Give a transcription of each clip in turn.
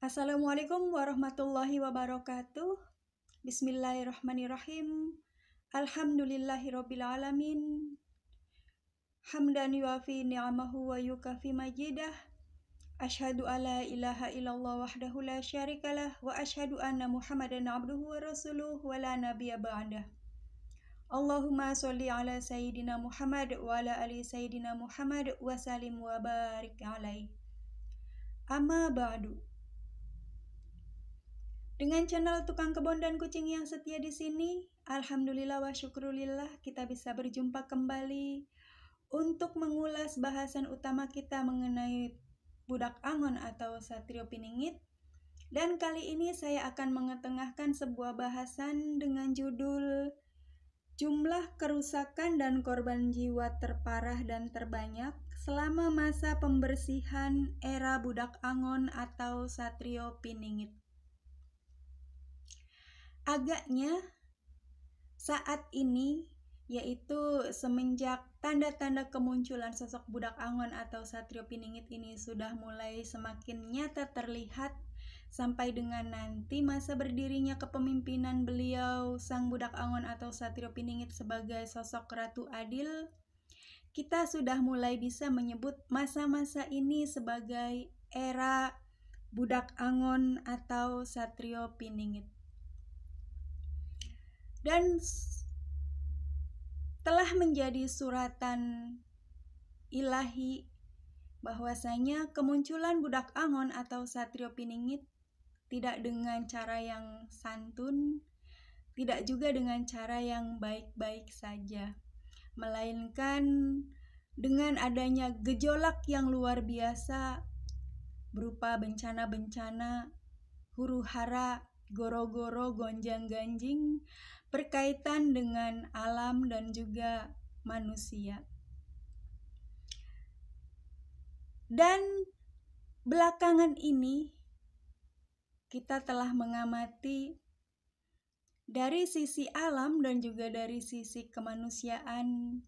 Assalamualaikum warahmatullahi wabarakatuh. Bismillahirrahmanirrahim. Alhamdulillahirabbil alamin. Hamdan yuafi ni'amahu wa yukafi majidah. Asyhadu alla ilaha illallah wahdahu la syarikalah wa asyhadu anna Muhammadan abduhu wa rasuluh wa la nabiyya ba'dah. Allahumma sholli ala sayyidina Muhammad wa ala ali sayyidina Muhammad wa salim wa barik alaihi. Amma ba'du. Dengan channel Tukang Kebon dan Kucing yang setia di sini, alhamdulillah wa syukrulillah kita bisa berjumpa kembali untuk mengulas bahasan utama kita mengenai budak angon atau Satrio Piningit. Dan kali ini saya akan mengetengahkan sebuah bahasan dengan judul jumlah kerusakan dan korban jiwa terparah dan terbanyak selama masa pembersihan era budak angon atau Satrio Piningit. Agaknya saat ini, yaitu semenjak tanda-tanda kemunculan sosok budak angon atau Satrio Piningit ini sudah mulai semakin nyata terlihat sampai dengan nanti masa berdirinya kepemimpinan beliau sang budak angon atau Satrio Piningit sebagai sosok Ratu Adil, kita sudah mulai bisa menyebut masa-masa ini sebagai era budak angon atau Satrio Piningit. Dan telah menjadi suratan ilahi bahwasanya kemunculan budak angon atau Satrio Piningit tidak dengan cara yang santun, tidak juga dengan cara yang baik-baik saja, melainkan dengan adanya gejolak yang luar biasa berupa bencana-bencana, huru-hara, goro-goro, gonjang-ganjing berkaitan dengan alam dan juga manusia. Dan belakangan ini kita telah mengamati dari sisi alam dan juga dari sisi kemanusiaan,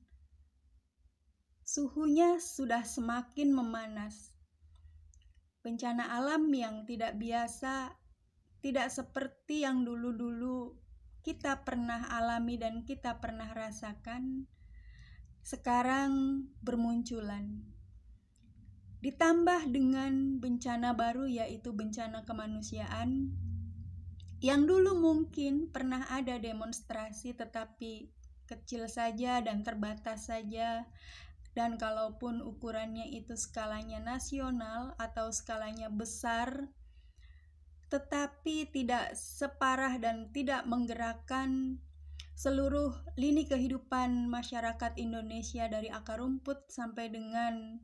suhunya sudah semakin memanas. Bencana alam yang tidak biasa, tidak seperti yang dulu-dulu kita pernah alami dan kita pernah rasakan, sekarang bermunculan. Ditambah dengan bencana baru yaitu bencana kemanusiaan, yang dulu mungkin pernah ada demonstrasi tetapi kecil saja dan terbatas saja, dan kalaupun ukurannya itu skalanya nasional atau skalanya besar, tetapi tidak separah dan tidak menggerakkan seluruh lini kehidupan masyarakat Indonesia dari akar rumput sampai dengan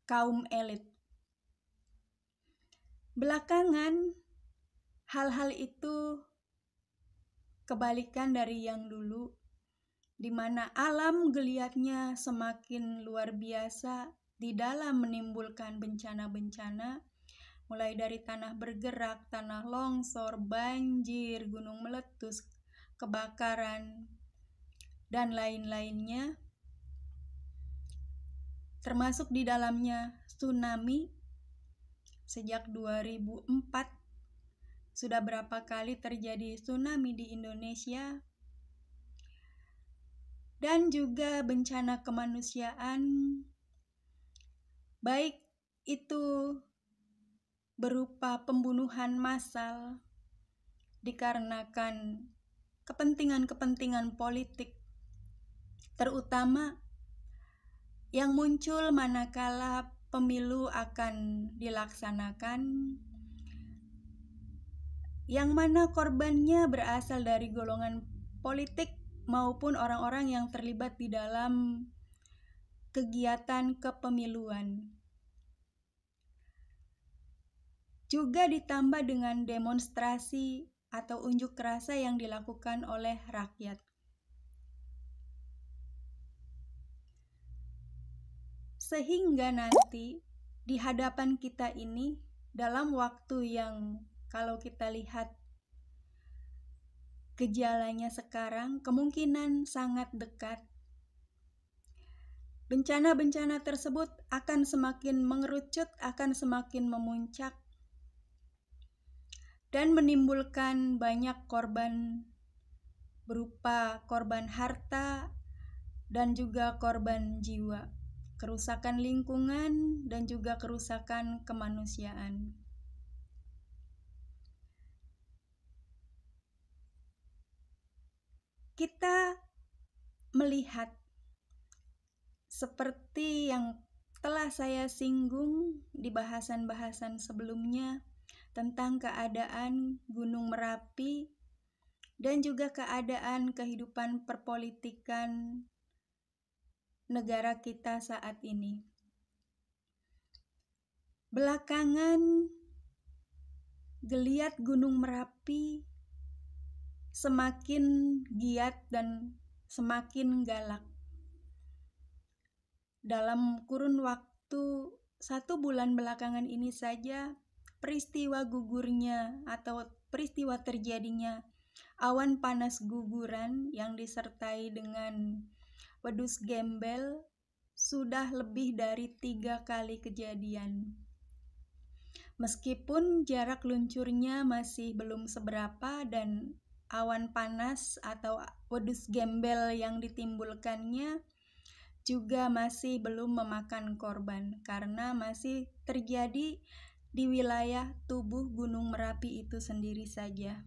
kaum elit. Belakangan, hal-hal itu kebalikan dari yang dulu, di mana alam geliatnya semakin luar biasa di dalam menimbulkan bencana-bencana, mulai dari tanah bergerak, tanah longsor, banjir, gunung meletus, kebakaran, dan lain-lainnya. Termasuk di dalamnya tsunami. Sejak 2004 sudah berapa kali terjadi tsunami di Indonesia. Dan juga bencana kemanusiaan, baik itu berupa pembunuhan massal dikarenakan kepentingan-kepentingan politik, terutama yang muncul manakala pemilu akan dilaksanakan, yang mana korbannya berasal dari golongan politik maupun orang-orang yang terlibat di dalam kegiatan kepemiluan. Juga ditambah dengan demonstrasi atau unjuk rasa yang dilakukan oleh rakyat. Sehingga nanti di hadapan kita ini dalam waktu yang kalau kita lihat gejalanya sekarang kemungkinan sangat dekat, bencana-bencana tersebut akan semakin mengerucut, akan semakin memuncak, dan menimbulkan banyak korban berupa korban harta dan juga korban jiwa, kerusakan lingkungan dan juga kerusakan kemanusiaan. Kita melihat seperti yang telah saya singgung di bahasan-bahasan sebelumnya tentang keadaan Gunung Merapi dan juga keadaan kehidupan perpolitikan negara kita saat ini. Belakangan, geliat Gunung Merapi semakin giat dan semakin galak. Dalam kurun waktu 1 bulan belakangan ini saja, peristiwa gugurnya atau peristiwa terjadinya awan panas guguran yang disertai dengan wedus gembel sudah lebih dari 3 kali kejadian. Meskipun jarak luncurnya masih belum seberapa dan awan panas atau wedus gembel yang ditimbulkannya juga masih belum memakan korban karena masih terjadi di wilayah tubuh Gunung Merapi itu sendiri saja.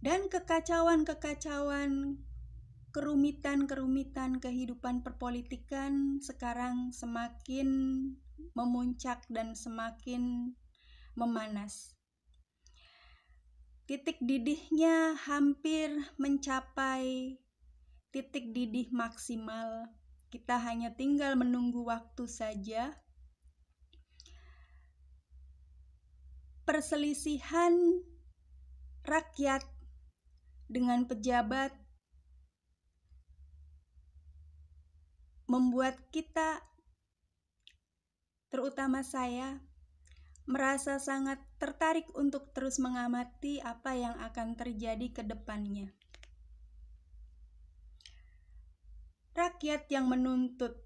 Dan kekacauan-kekacauan, kerumitan-kerumitan kehidupan perpolitikan sekarang semakin memuncak dan semakin memanas. Titik didihnya hampir mencapai titik didih maksimal. Kita hanya tinggal menunggu waktu saja. Perselisihan rakyat dengan pejabat membuat kita, terutama saya, merasa sangat tertarik untuk terus mengamati apa yang akan terjadi ke depannya. Rakyat yang menuntut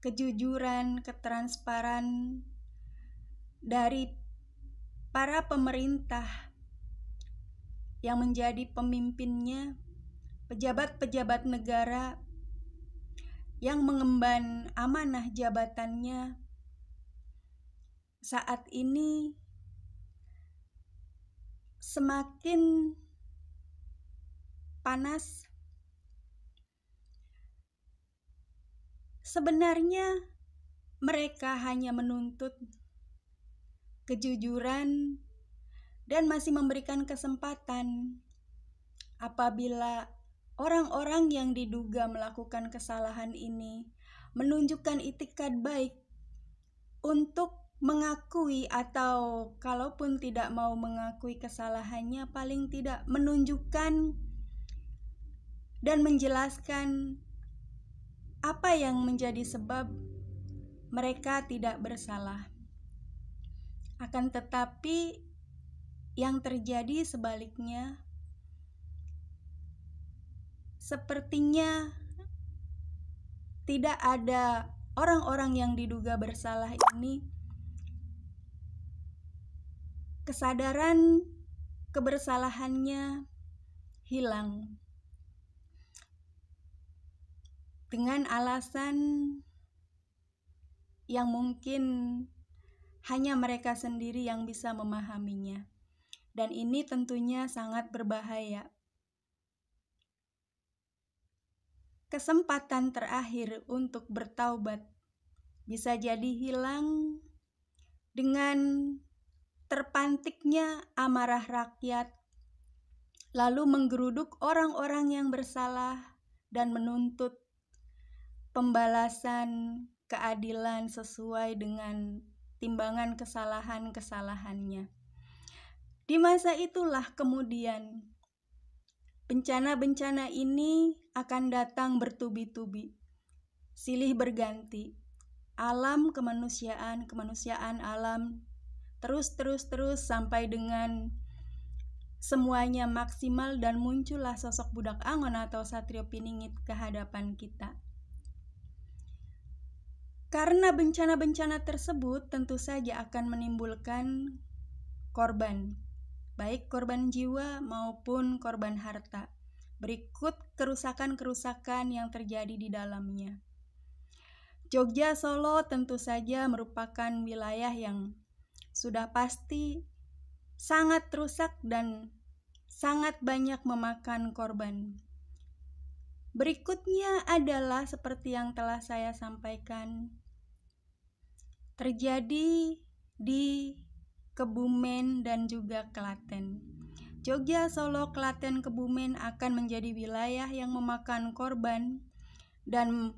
kejujuran, ketransparan dari para pemerintah yang menjadi pemimpinnya, pejabat-pejabat negara yang mengemban amanah jabatannya saat ini semakin panas. Sebenarnya mereka hanya menuntut kejujuran dan masih memberikan kesempatan apabila orang-orang yang diduga melakukan kesalahan ini menunjukkan itikad baik untuk mengakui atau kalaupun tidak mau mengakui kesalahannya, paling tidak menunjukkan dan menjelaskan apa yang menjadi sebab mereka tidak bersalah. Akan tetapi yang terjadi sebaliknya, sepertinya tidak ada orang-orang yang diduga bersalah ini kesadaran kebersalahannya hilang dengan alasan yang mungkin hanya mereka sendiri yang bisa memahaminya. Dan ini tentunya sangat berbahaya. Kesempatan terakhir untuk bertaubat bisa jadi hilang dengan terpantiknya amarah rakyat, lalu menggeruduk orang-orang yang bersalah dan menuntut pembalasan keadilan sesuai dengan timbangan kesalahan-kesalahannya. Di masa itulah kemudian bencana-bencana ini akan datang bertubi-tubi, silih berganti. Alam kemanusiaan, kemanusiaan alam, terus sampai dengan semuanya maksimal dan muncullah sosok budak Angon atau Satrio Piningit ke hadapan kita. Karena bencana-bencana tersebut tentu saja akan menimbulkan korban, baik korban jiwa maupun korban harta. Berikut kerusakan-kerusakan yang terjadi di dalamnya. Jogja Solo tentu saja merupakan wilayah yang sudah pasti sangat rusak dan sangat banyak memakan korban. Berikutnya adalah seperti yang telah saya sampaikan, terjadi di Kebumen dan juga Klaten. Jogja, Solo, Klaten, Kebumen akan menjadi wilayah yang memakan korban dan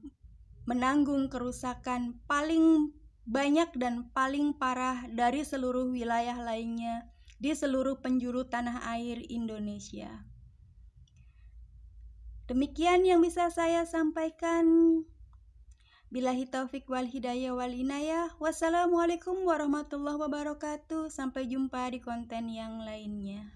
menanggung kerusakan paling banyak dan paling parah dari seluruh wilayah lainnya di seluruh penjuru tanah air Indonesia. Demikian yang bisa saya sampaikan. Billahi taufik wal hidayah wal inayah. Wassalamualaikum warahmatullahi wabarakatuh. Sampai jumpa di konten yang lainnya.